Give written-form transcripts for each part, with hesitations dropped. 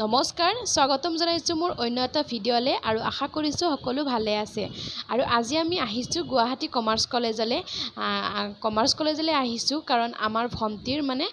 নমস্কাৰ স্বাগতম জনাইছো মোৰ অন্য এটা ভিডিঅ'লে আৰু আশা কৰিছো সকলো ভালে আছে আৰু আজি আমি আহিছো গুৱাহাটী কমাৰ্চ কলেজলৈ আহিছো কাৰণ আমাৰ ভণ্টিৰ মানে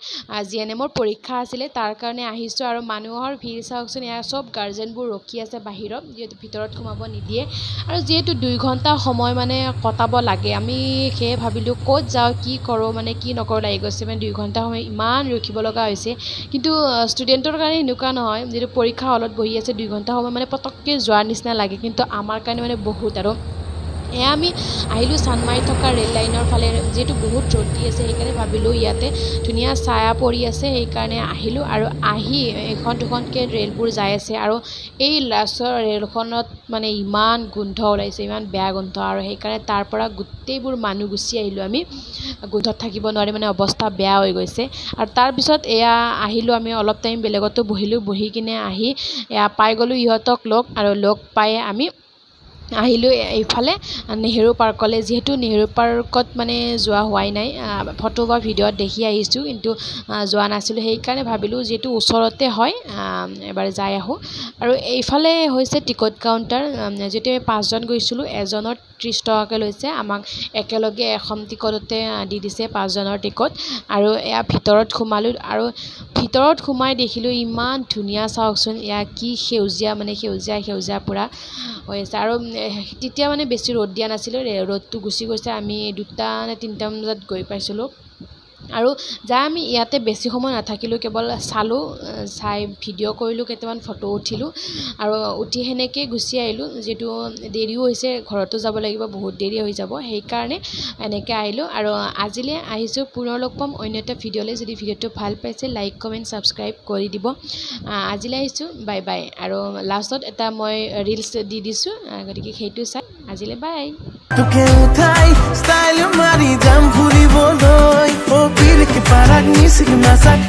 জিএনএমৰ পৰীক্ষা আছিল তাৰ কাৰণে আহিছো আৰু মানুহৰ ভিৰ চাওকচোন এয়া সব গাৰ্জেনবোৰ ৰখি আছে বাহিৰত যেটো ভিতৰত সোমাব নিদিয়ে আৰু যেটো 2 ঘণ্টা সময় মানে কটাব লাগে আমি হে ভাবিলো ক'ত যাও কি কৰো মানে কি নকৰ লাগি গৈছে মানে 2 ঘণ্টা সময় ইমান ৰখিব লগা হৈছে কিন্তু ষ্টুডেন্টৰ কাৰণে এনেকুৱা নহয় যেটো পৰীক্ষা হলত বহি আছে 2 ঘণ্টা সময় মানে পটককে যোৱাৰ নিচিনা লাগে কিন্তু আমাৰ কাৰণে মানে বহুত আৰু আমি আহিলো সানমাই থকা ৰেল লাইনৰ ফালে যেটো বহুত ৰ'দ আছে সেইকাৰণে ভাবিলো ইয়াতে ধুনিয়া ছায়া পৰি আছে সেইকাৰণে আহিলো আৰু আহি এখন দুখনকে ৰেলবোৰ যাই আছে আৰু এই লাষ্টৰ ৰেলখনত মানে ইমান গোন্ধ ওলাইছে ইমান বেয়া গোন্ধ আৰু সেইকাৰণে তাৰ পৰা গোটেইবোৰ মানুহ গুছি আহিলো আমি গোন্ধত থাকিব নোৱাৰি মানে অৱস্থা বেয়া হৈ গৈছে আৰু তাৰ পিছত এয়া আহিলো আমি অলপ টাইম বেলেগতো বহি কিনে আহি এয়া পাই গলো ইহতক লগ পাই আমি আহিলো এইফালে নেহেৰু পাৰ্কলৈ যেহেতু নেহেৰু পাৰ্কত মানে যোৱা হোৱাই নাই ফটো বা ভিডিঅ'ত দেখি আহিছো কিন্তু যোৱা নাছিলো সেই কাৰণে ভাবিলো যেটো ওচৰতে হয় এবাৰ যাই আহো আৰু এইফালে হৈছে টিকট কাউন্টাৰ যেতে 5 জন গৈছিলো এজনৰ 30 টকাকে লৈছে আমাক একেলগে এখন টিকটতে দি দিছে 5 জনৰ টিকট আৰু এয়া ভিতৰত সোমালো আৰু ভিতৰত সোমাই দেখিলো ইমান ধুনিয়া চাওকচোন এয়া কি সেউজিয়া পুৰা হৈছে আৰু তেতিয়া মানে বেছি ৰ'দ দিয়া নাছিল ৰ'দটো গুছি গৈছে আমি 2টা নে 3টা বজাত গৈ পাইছিলো আৰু যা আমি ইয়াতে বেছি সময় নাথাকিলো কেৱল চাই ভিডিঅ' কৰিলো কেইটামান ফটো উঠিলো আৰু উঠি হেনেকে গুছি আহিলো যেটো দেৰিও হৈছে ঘৰতো যাব লাগিব বহুত দেৰি হৈ যাব সেই কাৰণে এনেকে আহিলো আৰু আজিলে আহিছো পুনৰ লগ পাম অন্য এটা ভিডিঅ'লে যদি ভিডিঅ'টো ভাল পাইছে লাইক কমেন্ট সাবস্ক্ৰাইব কৰি দিব আজিলে আহিছো বাই বাই আৰু লাষ্টত এটা মই ৰিলস দি দিছো গতিকে সেইটো চাই আজিলে বাই তোকে উঠাই ষ্টাইল মাৰি যাম ফুৰিবলৈ ও পীৰ কে পাৰাক নিছিক নাসাক